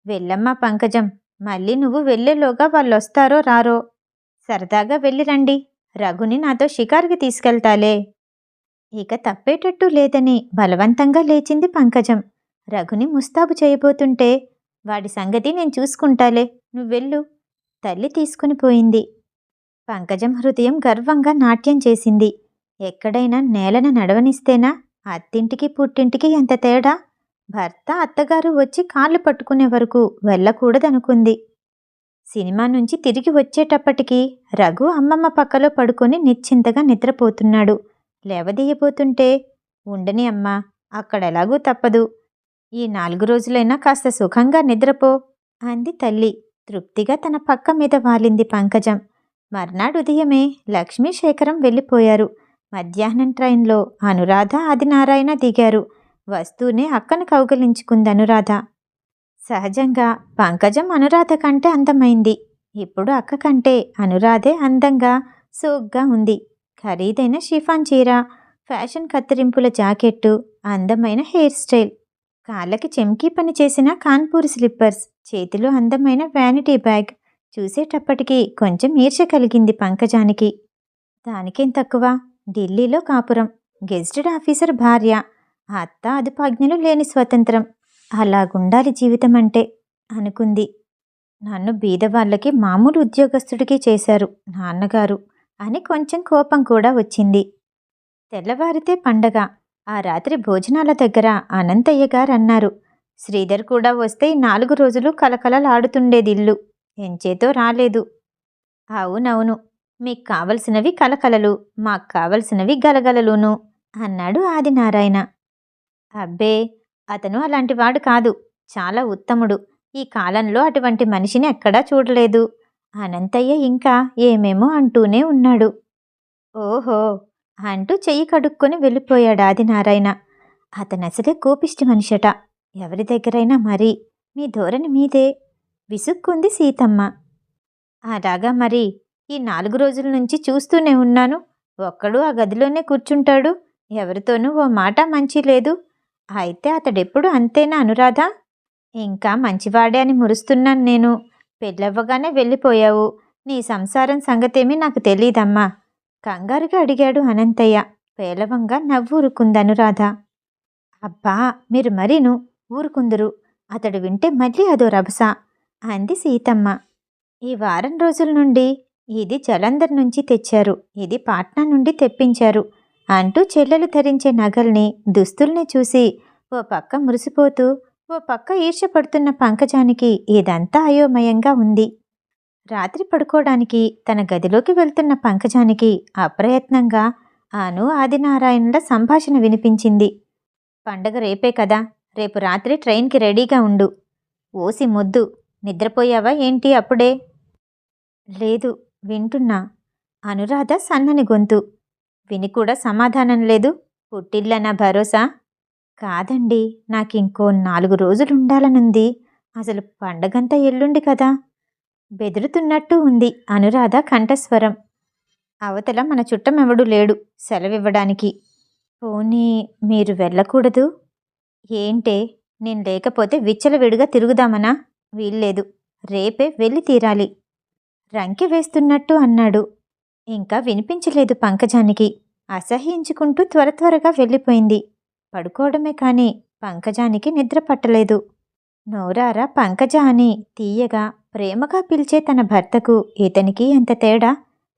వెళ్ళమ్మా పంకజం, మళ్ళీ నువ్వు వెళ్ళేలోగా వాళ్ళొస్తారో రారో. సరదాగా వెళ్ళిరండి. రఘుని నాతో షికారుకి తీసుకెళ్తాలే. ఇక తప్పేటట్టు లేదని బలవంతంగా లేచింది పంకజం. రఘుని ముస్తాబు చేయబోతుంటే, వాడి సంగతి నేను చూసుకుంటాలే, నువ్వెళ్ళు. తల్లి తీసుకుని పోయింది. పంకజం హృదయం గర్వంగా నాట్యం చేసింది. ఎక్కడైనా నేలన నడవనిస్తేనా? అత్తింటికి పుట్టింటికి ఎంత తేడా! భర్త, అత్తగారు వచ్చి కాళ్ళు పట్టుకునే వరకు వెళ్ళకూడదనుకుంది. సినిమా నుంచి తిరిగి వచ్చేటప్పటికి రఘు అమ్మమ్మ పక్కలో పడుకొని నిశ్చింతగా నిద్రపోతున్నాడు. లేవదీయబోతుంటే, ఉండని అమ్మా, అక్కడెలాగూ తప్పదు. ఈ 4 రోజులైనా కాస్త సుఖంగా నిద్రపో అంది తల్లి. తృప్తిగా తన పక్క మీద వాలింది పంకజం. మర్నాడు ఉదయమే లక్ష్మీ, శేఖరం వెళ్ళిపోయారు. మధ్యాహ్నం ట్రైన్లో అనురాధ, ఆదినారాయణ దిగారు. వస్తూనే అక్కను కౌగలించుకుంది అనురాధ. సహజంగా పంకజం అనురాధ కంటే అందమైంది. ఇప్పుడు అక్క కంటే అనురాధే అందంగా, సోగ్గా ఉంది. ఖరీదైన షిఫాన్ చీర, ఫ్యాషన్ కత్తిరింపుల జాకెట్టు, అందమైన హెయిర్ స్టైల్, కాళ్ళకి చెమ్కీ పని చేసిన కాన్పూర్ స్లిప్పర్స్, చేతిలో అందమైన వ్యానిటీ బ్యాగ్. చూసేటప్పటికి కొంచెం ఈర్ష్య కలిగింది పంకజానికి. దానికేం తక్కువ, ఢిల్లీలో కాపురం, గెజిటెడ్ ఆఫీసర్ భార్య, అత్త అదుపాజ్ఞలు లేని స్వతంత్రం. అలాగుండాలి జీవితం అంటే అనుకుంది. నన్ను బీదవాళ్ళకి మామూలు ఉద్యోగస్తుడికి చేశారు నాన్నగారు అని కొంచెం కోపం కూడా వచ్చింది. తెల్లవారితే పండగ. ఆ రాత్రి భోజనాల దగ్గర అనంతయ్య గారన్నారు, శ్రీధర్ కూడా వస్తే ఈ 4 రోజులు కలకలలాడుతుండేదిల్లు. ఎంచేతో రాలేదు. అవునవును. మీకు కావలసినవి కలకలలు, మాకు కావలసినవి గలగలలును అన్నాడు ఆదినారాయణ. అబ్బే, అతను అలాంటివాడు కాదు. చాలా ఉత్తముడు. ఈ కాలంలో అటువంటి మనిషిని ఎక్కడా చూడలేదు. అనంతయ్య ఇంకా ఏమేమో అంటూనే ఉన్నాడు. ఓహో అంటూ చెయ్యి కడుక్కొని వెళ్ళిపోయాడు ఆదినారాయణ. అతనసలే కోపిష్టి మనిషట. ఎవరి దగ్గరైనా మరీ మీ ధోరణి మీదే విసుక్కుంది సీతమ్మ. అలాగా మరి. ఈ 4 రోజుల నుంచి చూస్తూనే ఉన్నాను. ఒక్కడు ఆ గదిలోనే కూర్చుంటాడు. ఎవరితోనూ ఓ మాట మంచి లేదు. అయితే అతడెప్పుడు అంతేనా అనురాధా? ఇంకా మంచివాడే అని మురుస్తున్నాను నేను. పెళ్ళవ్వగానే వెళ్ళిపోయావు. నీ సంసారం సంగతేమీ నాకు తెలీదమ్మా కంగారుగా అడిగాడు అనంతయ్య. పేలవంగా నవ్వూరుకుంది అనురాధ. అబ్బా, మీరు మరీను ఊరుకుందురు. అతడు వింటే మళ్ళీ అదో రభస అంది సీతమ్మ. ఈ వారం రోజుల నుండి ఇది జలంధర్ నుంచి తెచ్చారు, ఇది పాట్నా నుండి తెప్పించారు అంటూ చెల్లెలు ధరించే నగల్ని, దుస్తుల్ని చూసి ఓ పక్క మురిసిపోతూ ఓ పక్క ఈర్ష్యపడుతున్న పంకజానికి ఇదంతా అయోమయంగా ఉంది. రాత్రి పడుకోవడానికి తన గదిలోకి వెళ్తున్న పంకజానికి అప్రయత్నంగా ఆను ఆదినారాయణుల సంభాషణ వినిపించింది. పండగ రేపే కదా, రేపు రాత్రి ట్రైన్కి రెడీగా ఉండు. ఓసి మొద్దు, నిద్రపోయావా ఏంటి అప్పుడే? లేదు, వింటున్నా. అనురాధ సన్నని గొంతు. విని కూడా సమాధానం లేదు. పుట్టిల్లనా భరోసా? కాదండి, నాకింకో 4 రోజులుండాలనుంది. అసలు పండగంతా ఎల్లుండి కదా. బెదురుతున్నట్టు ఉంది అనురాధ కంఠస్వరం. అవతల మన చుట్టమెవడూ లేడు సెలవివ్వడానికి. పోనీ మీరు వెళ్ళకూడదు? ఏంటే, నేను లేకపోతే విచ్చలవిడిగా తిరుగుదామనా? వీల్లేదు. రేపే వెళ్ళి తీరాలి రంకె వేస్తున్నట్టు అన్నాడు. ఇంకా వినిపించలేదు పంకజానికి. అసహ్యించుకుంటూ త్వర త్వరగా వెళ్ళిపోయింది. పడుకోవడమే కాని పంకజానికి నిద్ర పట్టలేదు. నోరారా పంకజ అని తీయగా ప్రేమగా పిలిచే తన భర్తకు ఇతనికి ఎంత తేడా!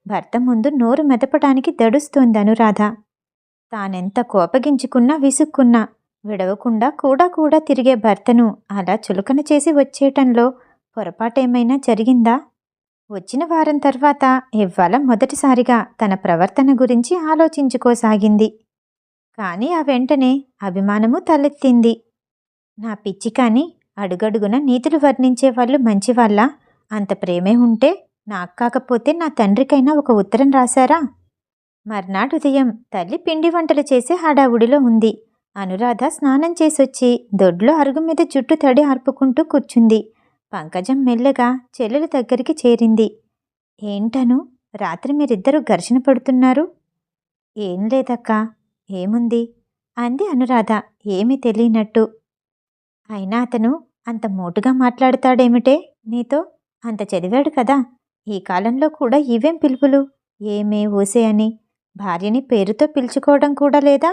భర్త ముందు నోరు మెదపడానికి దడుస్తోంది అనురాధ. తానెంత కోపగించుకున్నా విసుక్కున్నా విడవకుండా కూడా తిరిగే భర్తను అలా చులకన చేసి వచ్చేయటంలో పొరపాటేమైనా జరిగిందా? వచ్చిన వారం తర్వాత ఇవ్వాల మొదటిసారిగా తన ప్రవర్తన గురించి ఆలోచించుకోసాగింది. కాని ఆ వెంటనే అభిమానము తలెత్తింది. నా పిచ్చి కాని, అడుగడుగున నీతులు వర్ణించేవాళ్ళు మంచివాళ్ళ? అంత ప్రేమే ఉంటే నాకు కాకపోతే నా తండ్రికైనా ఒక ఉత్తరం రాశారా? మర్నాడు ఉదయం తల్లి పిండి వంటలు చేసే హడావుడిలో ఉంది. అనురాధ స్నానం చేసొచ్చి దొడ్లో అరుగు మీద జుట్టు తడి ఆర్పుకుంటూ కూర్చుంది. పంకజం మెల్లగా చెల్లెల దగ్గరికి చేరింది. ఏంటను, రాత్రి మీరిద్దరూ ఘర్షణ పడుతున్నారు? ఏం లేదక్కా. ఏముంది అంది అనురాధ ఏమీ తెలియనట్టు. అయినా అతను అంత మోటుగా మాట్లాడతాడేమిటే నీతో? అంత చదివాడు కదా. ఈ కాలంలో కూడా ఇవేం పిలుపులు? ఏమే ఓసే అని భార్యని పేరుతో పిలుచుకోవడం కూడా లేదా?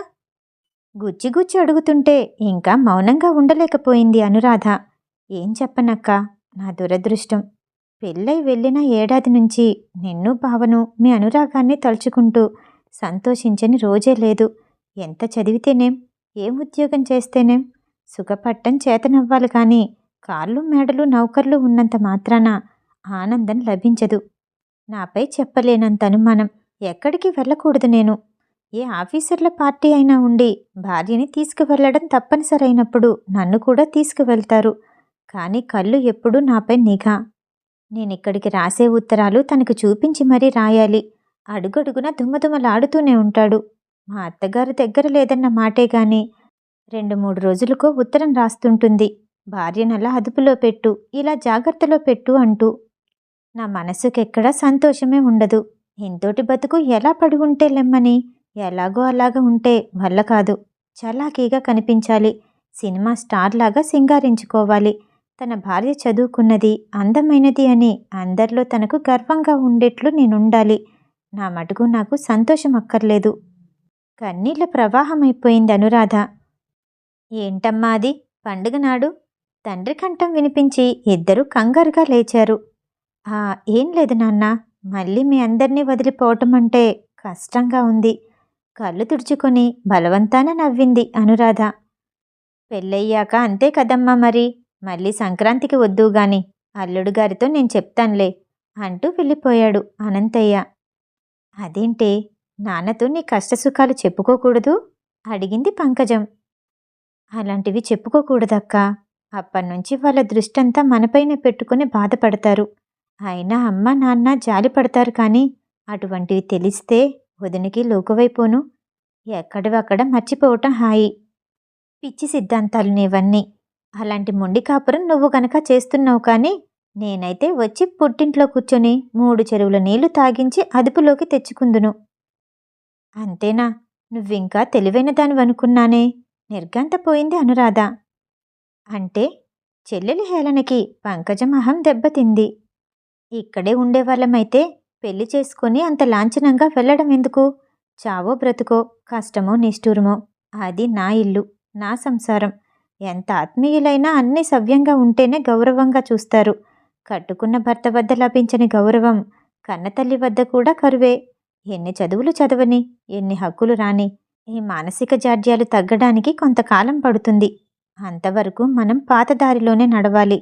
గుచ్చి అడుగుతుంటే ఇంకా మౌనంగా ఉండలేకపోయింది అనురాధ. ఏం చెప్పనక్కా, నా దురదృష్టం. పెళ్ళై వెళ్ళిన ఏడాది నుంచి నిన్ను బావను మీ అనురాగాన్ని తలుచుకుంటూ సంతోషించని రోజే లేదు. ఎంత చదివితేనేం, ఏం ఉద్యోగం చేస్తేనేం, సుఖపట్టం చేతనవ్వాలి కానీ కార్లు మేడలు నౌకర్లు ఉన్నంత మాత్రాన ఆనందం లభించదు. నాపై చెప్పలేనంత అనుమానం. ఎక్కడికి వెళ్ళకూడదు నేను. ఏ ఆఫీసర్ల పార్టీ అయినా ఉండి భార్యని తీసుకువెళ్ళడం తప్పనిసరైనప్పుడు నన్ను కూడా తీసుకువెళ్తారు. కానీ కళ్ళు ఎప్పుడూ నాపై నిఘా. నేనిక్కడికి రాసే ఉత్తరాలు తనకు చూపించి మరీ రాయాలి. అడుగడుగున దుమ్మదుమ్మలాడుతూనే ఉంటాడు. మా అత్తగారు దగ్గర లేదన్న మాటే గాని 2-3 రోజులకో ఉత్తరం రాస్తుంటుంది. భార్యనలా అదుపులో పెట్టు, ఇలా జాగ్రత్తలో పెట్టు అంటూ. నా మనసుకెక్కడా సంతోషమే ఉండదు. ఇంతోటి బతుకు ఎలా పడి ఉంటే లెమ్మని, ఎలాగో అలాగా ఉంటే వల్ల కాదు. చలాకీగా కనిపించాలి. సినిమా స్టార్ లాగా సింగారించుకోవాలి. తన భార్య చదువుకున్నది, అందమైనది అని అందరిలో తనకు గర్వంగా ఉండేట్లు నేనుండాలి. నా మటుకు నాకు సంతోషం అక్కర్లేదు. కన్నీళ్ల ప్రవాహమైపోయింది అనురాధ. ఏంటమ్మా అది? పండుగ నాడు తండ్రి కంఠం వినిపించి ఇద్దరూ కంగారుగా లేచారు. ఏం లేదు నాన్న, మళ్ళీ మీ అందరినీ వదిలిపోవటం అంటే కష్టంగా ఉంది. కళ్ళు తుడుచుకొని బలవంతాన నవ్వింది అనురాధ. పెళ్ళయ్యాక అంతే కదమ్మా మరి. మళ్ళీ సంక్రాంతికి వద్దుగాని. అల్లుడు గారితో నేను చెప్తాన్లే అంటూ వెళ్ళిపోయాడు అనంతయ్య. అదేంటే, నాన్నతో నీ కష్టసుఖాలు చెప్పుకోకూడదు? అడిగింది పంకజం. అలాంటివి చెప్పుకోకూడదక్కా. అప్పట్నుంచి వాళ్ళ దృష్టంతా మనపైనే పెట్టుకుని బాధపడతారు. అయినా అమ్మ నాన్న జాలిపడతారు కానీ అటువంటివి తెలిస్తే వదినికి లోకువైపోను. ఎక్కడివక్కడ మర్చిపోవటం హాయి. పిచ్చి సిద్ధాంతాలు నీవన్నీ. అలాంటి మొండి కాపురం నువ్వు గనక చేస్తున్నావు కానీ నేనైతే వచ్చి పుట్టింట్లో కూర్చొని 3 చెరువుల నీళ్లు తాగించి అదుపులోకి తెచ్చుకుందును. అంతేనా? నువ్వింకా తెలివైన దానివనుకున్నానే నిర్ఘాంతపోయింది అనురాధ. అంటే చెల్లెలి హేళనకి పంకజం అహం దెబ్బతింది. ఇక్కడే ఉండేవాళ్ళమైతే పెళ్లి చేసుకొని అంత లాంఛనంగా వెళ్ళడం ఎందుకు? చావో బ్రతుకో, కష్టమో నిష్ఠూరమో, అది నా ఇల్లు, నా సంసారం. ఎంత ఆత్మీయులైనా అన్నీ సవ్యంగా ఉంటేనే గౌరవంగా చూస్తారు. కట్టుకున్న భర్త వద్ద లభించని గౌరవం కన్నతల్లి వద్ద కూడా కరువే. ఎన్ని చదువులు చదవని, ఎన్ని హక్కులు రాని, ఈ మానసిక జాడ్యాలు తగ్గడానికి కొంతకాలం పడుతుంది. అంతవరకు మనం పాతదారిలోనే నడవాలి.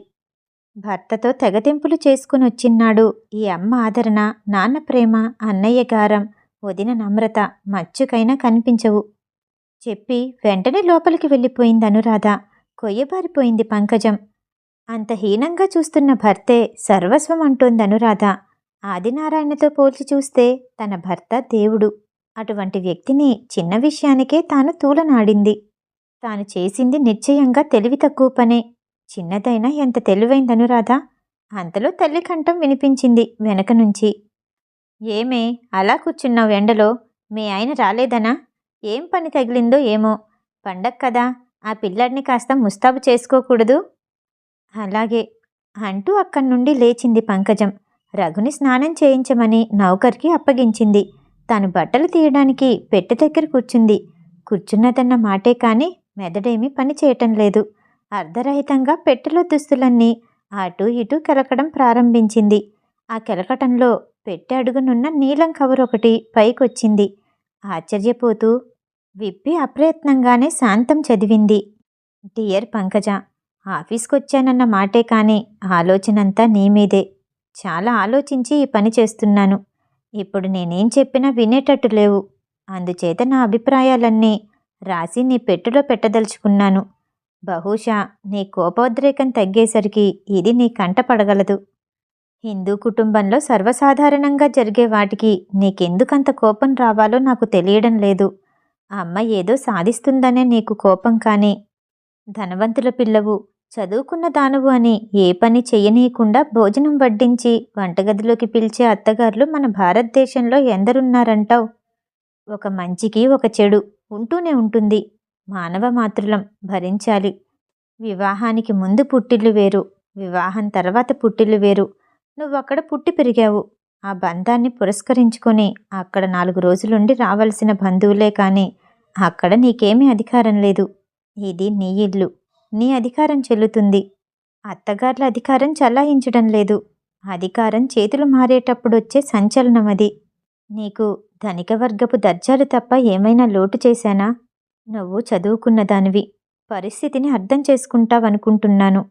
భర్తతో తెగతింపులు చేసుకునొచ్చిన్నాడు ఈ అమ్మ ఆదరణ, నాన్న ప్రేమ, అన్నయ్య గారం, వదిన నమ్రత మచ్చుకైనా కనిపించవు. చెప్పి వెంటనే లోపలికి వెళ్ళిపోయింది అనురాధ. కొయ్యబారిపోయింది పంకజం. అంత హీనంగా చూస్తున్న భర్తే సర్వస్వం అంటోంది అనురాధ. ఆదినారాయణతో పోల్చి చూస్తే తన భర్త దేవుడు. అటువంటి వ్యక్తిని చిన్న విషయానికే తాను తూలనాడింది. తాను చేసింది నిశ్చయంగా తెలివి తక్కువ పనే. చిన్నదైనా ఎంత తెలివైందనురాధ. అంతలో తల్లి కంఠం వినిపించింది వెనక నుంచి. ఏమే అలా కూర్చున్నావు ఎండలో? మీ ఆయన రాలేదనా? ఏం పని తగిలిందో ఏమో. పండగ కదా, ఆ పిల్లాడిని కాస్త ముస్తాబు చేసుకోకూడదు? అలాగే అంటూ అక్కడి నుండి లేచింది పంకజం. రఘుని స్నానం చేయించమని నౌకర్కి అప్పగించింది. తాను బట్టలు తీయడానికి పెట్టె దగ్గర కూర్చుంది. కూర్చున్నదన్న మాటే కాని మెదడేమీ పని చేయటం లేదు. అర్ధరహితంగా పెట్టెలో దుస్తులన్నీ అటూ ఇటూ కెలకడం ప్రారంభించింది. ఆ కెలకటంలో పెట్టె అడుగునున్న నీలం కవర్ ఒకటి పైకొచ్చింది. ఆశ్చర్యపోతూ విప్పి అప్రయత్నంగానే శాంతం చదివింది. డియర్ పంకజ, ఆఫీస్కొచ్చానన్న మాటే కాని ఆలోచనంతా నీమీదే. చాలా ఆలోచించి ఈ పని చేస్తున్నాను. ఇప్పుడు నేనేం చెప్పినా వినేటట్టు లేవు. అందుచేత నా అభిప్రాయాలన్నీ రాసి నీ పెట్టెలో పెట్టదలుచుకున్నాను. బహుశా నీ కోపోద్రేకం తగ్గేసరికి ఇది నీ కంట పడగలదు. హిందూ కుటుంబంలో సర్వసాధారణంగా జరిగే వాటికి నీకెందుకంత కోపం రావాలో నాకు తెలియడం లేదు. అమ్మ ఏదో సాధిస్తుందనే నీకు కోపం కానీ, ధనవంతుల పిల్లవు, చదువుకున్న దానవు అని ఏ పని చెయ్యనీయకుండా భోజనం వడ్డించి వంటగదిలోకి పిలిచే అత్తగారులు మన భారతదేశంలో ఎందరున్నారంటావు? ఒక మంచికి ఒక చెడు ఉంటూనే ఉంటుంది. మానవ మాతృలం, భరించాలి. వివాహానికి ముందు పుట్టిల్లు వేరు, వివాహం తర్వాత పుట్టిల్లు వేరు. నువ్వక్కడ పుట్టి పెరిగావు. ఆ బంధాన్ని పురస్కరించుకొని అక్కడ 4 రోజులుండి రావలసిన బంధువులే కానీ అక్కడ నీకేమీ అధికారం లేదు. ఇది నీ ఇల్లు, నీ అధికారం చెల్లుతుంది. అత్తగార్ల అధికారం చలాయించడం లేదు. అధికారం చేతులు మారేటప్పుడొచ్చే సంచలనం అది. నీకు ధనిక వర్గపు దర్జాలు తప్ప ఏమైనా లోటు చేశానా? నువ్వు చదువుకున్న దానివి, పరిస్థితిని అర్థం చేసుకుంటావనుకుంటున్నాను.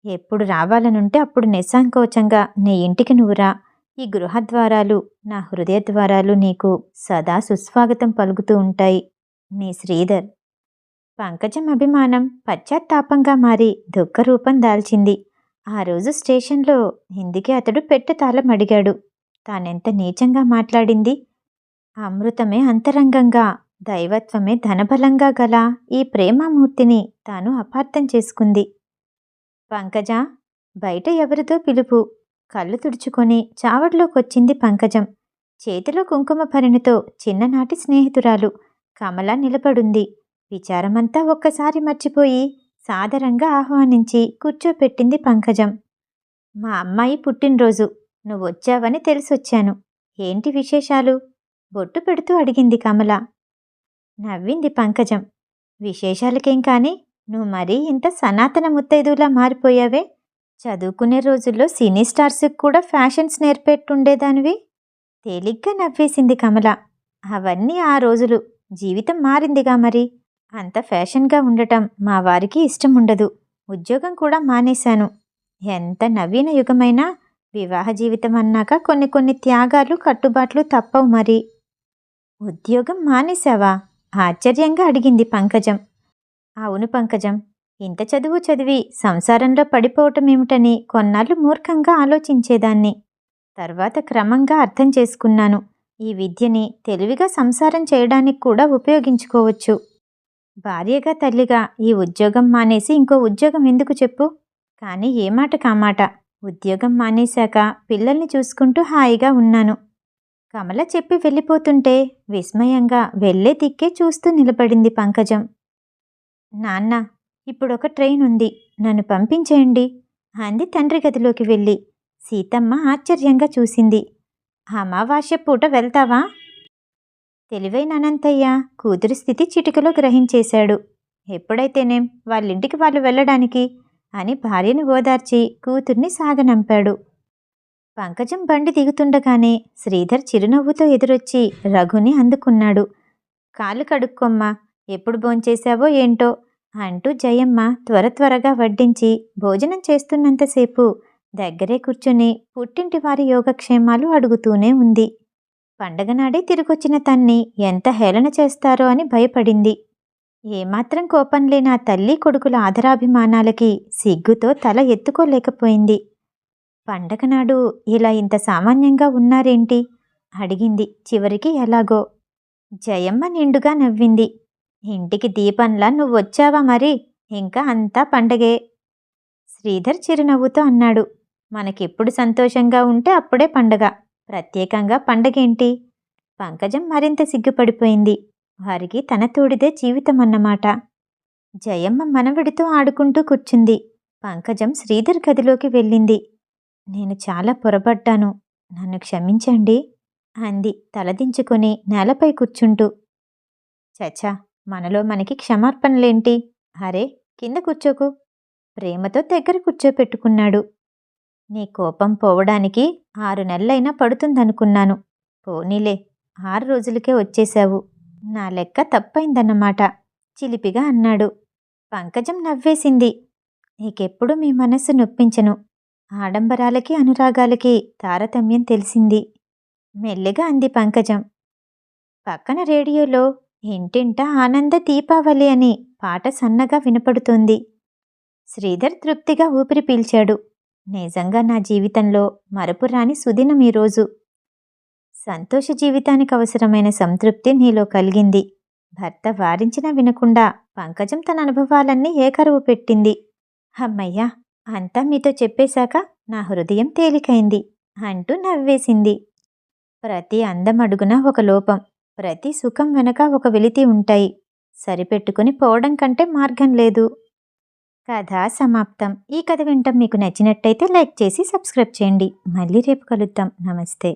ఎప్పుడు రావాలనుంటే అప్పుడు నిస్సంకోచంగా నీ ఇంటికి నువ్వు రా. ఈ గృహద్వారాలు, నా హృదయద్వారాలు నీకు సదా సుస్వాగతం పలుకుతూ ఉంటాయి. నీ శ్రీధర్. పంకజం అభిమానం పశ్చాత్తాపంగా మారి దుఃఖరూపం దాల్చింది. ఆ రోజు స్టేషన్లో హిందీకి అతడు పెట్టె తాళం అడిగాడు. తానెంత నీచంగా మాట్లాడింది. అమృతమే అంతరంగంగా, దైవత్వమే ధనబలంగా గల ఈ ప్రేమామూర్తిని తాను అపార్థం చేసుకుంది. పంకజ, బయట ఎవరితో పిలుపు. కళ్ళు తుడుచుకొని చావడిలోకొచ్చింది పంకజం. చేతిలో కుంకుమ భరిణితో చిన్ననాటి స్నేహితురాలు కమల నిలబడుంది. విచారమంతా ఒక్కసారి మర్చిపోయి సాదరంగా ఆహ్వానించి కూర్చోపెట్టింది పంకజం. మా అమ్మాయి పుట్టినరోజు, నువ్వొచ్చావని తెలిసొచ్చాను. ఏంటి విశేషాలు? బొట్టు పెడుతూ అడిగింది కమల. నవ్వింది పంకజం. విశేషాలకేం కాని, నువ్వు మరీ ఇంత సనాతన ముత్తైదులా మారిపోయావే. చదువుకునే రోజుల్లో సినీ స్టార్స్కి కూడా ఫ్యాషన్స్ నేర్పేట్టుండేదానివి. తేలిగ్గా నవ్వేసింది కమల. అవన్నీ ఆ రోజులు. జీవితం మారిందిగా మరి. అంత ఫ్యాషన్గా ఉండటం మా వారికి ఇష్టం ఉండదు. ఉద్యోగం కూడా మానేశాను. ఎంత నవీన యుగమైనా వివాహ జీవితం అన్నాక కొన్ని కొన్ని త్యాగాలు కట్టుబాట్లు తప్పవు మరి. ఉద్యోగం మానేశావా? ఆశ్చర్యంగా అడిగింది పంకజం. అవును పంకజం. ఇంత చదువు చదివి సంసారంలో పడిపోవటమేమిటని కొన్నాళ్ళు మూర్ఖంగా ఆలోచించేదాన్ని. తర్వాత క్రమంగా అర్థం చేసుకున్నాను. ఈ విద్యని తెలివిగా సంసారం చేయడానికి కూడా ఉపయోగించుకోవచ్చు. భార్యగా తల్లిగా ఈ ఉద్యోగం మానేసి ఇంకో ఉద్యోగం ఎందుకు చెప్పు? కానీ ఏ మాట కామాట ఉద్యోగం మానేశాక పిల్లల్ని చూసుకుంటూ హాయిగా ఉన్నాను. కమల చెప్పి వెళ్ళిపోతుంటే విస్మయంగా వెళ్ళే దిక్కే చూస్తూ నిలబడింది పంకజం. నాన్న, ఇప్పుడొక ట్రైన్ ఉంది, నన్ను పంపించేయండి అంది తండ్రి గదిలోకి వెళ్ళి. సీతమ్మ ఆశ్చర్యంగా చూసింది. అమావాస్య పూట వెళ్తావా? తెలివైన అనంతయ్య కూతురి స్థితి చిటికలో గ్రహించేశాడు. ఎప్పుడైతేనేం వాళ్ళింటికి వాళ్ళు వెళ్ళడానికి అని భార్యని ఓదార్చి కూతుర్ని సాగనంపాడు. పంకజం బండి దిగుతుండగానే శ్రీధర్ చిరునవ్వుతో ఎదురొచ్చి రఘుని అందుకున్నాడు. కాలు కడుక్కొమ్మా, ఎప్పుడు భోంచేశావో ఏంటో అంటూ జయమ్మ త్వరగా వడ్డించి భోజనం చేస్తున్నంతసేపు దగ్గరే కూర్చుని పుట్టింటి వారి యోగక్షేమాలు అడుగుతూనే ఉంది. పండగనాడే తిరిగొచ్చిన తన్ని ఎంత హేళన చేస్తారో అని భయపడింది. ఏమాత్రం కోపం లేని ఆ తల్లి కొడుకుల ఆదరాభిమానాలకి సిగ్గుతో తల ఎత్తుకోలేకపోయింది. పండగనాడు ఇలా ఇంత సామాన్యంగా ఉన్నారేంటి అడిగింది చివరికి ఎలాగో. జయమ్మ నిండుగా నవ్వింది. ఇంటికి దీపంలా నువ్వొచ్చావా మరి, ఇంకా అంతా పండగే. శ్రీధర్ చిరునవ్వుతో అన్నాడు. మనకెప్పుడు సంతోషంగా ఉంటే అప్పుడే పండగ, ప్రత్యేకంగా పండగేంటి? పంకజం మరింత సిగ్గుపడిపోయింది. వారికి తన తోడిదే జీవితం అన్నమాట. జయమ్మ మనవడితో ఆడుకుంటూ కూర్చుంది. పంకజం శ్రీధర్ గదిలోకి వెళ్ళింది. నేను చాలా పొరపడ్డాను, నన్ను క్షమించండి అంది తలదించుకొని నేలపై కూర్చుంటూ. చచా, మనలో మనకి క్షమార్పణలేంటి? అరే, కింద కూర్చోకు ప్రేమతో దగ్గర కూర్చోపెట్టుకున్నాడు. నీ కోపం పోవడానికి 6 నెలలైనా పడుతుందనుకున్నాను. పోనీలే, 6 రోజులకే వచ్చేశావు. నా లెక్క తప్పైందన్నమాట చిలిపిగా అన్నాడు. పంకజం నవ్వేసింది. నీకెప్పుడు మీ మనస్సు నొప్పించను. ఆడంబరాలకి అనురాగాలకి తారతమ్యం తెలిసింది మెల్లిగా అంది పంకజం. పక్కన రేడియోలో ఇంటింట ఆనంద దీపావళి అని పాట సన్నగా వినపడుతోంది. శ్రీధర్ తృప్తిగా ఊపిరి పీల్చాడు. నిజంగా నా జీవితంలో మరపురాని సుదినం ఈరోజు. సంతోష జీవితానికి అవసరమైన సంతృప్తి నీలో కలిగింది. భర్త వారించినా వినకుండా పంకజం తన అనుభవాలన్నీ ఏకరువు పెట్టింది. అమ్మయ్యా, అంతా మీతో చెప్పేశాక నా హృదయం తేలికైంది అంటూ నవ్వేసింది. ప్రతి అందం అడుగున ఒక లోపం, ప్రతి సుఖం వెనక ఒక వెలితి ఉంటాయి. సరిపెట్టుకుని పోవడం కంటే మార్గం లేదు. కథ సమాప్తం. ఈ కథ వింటాం మీకు నచ్చినట్టయితే లైక్ చేసి సబ్స్క్రైబ్ చేయండి. మళ్ళీ రేపు కలుద్దాం. నమస్తే.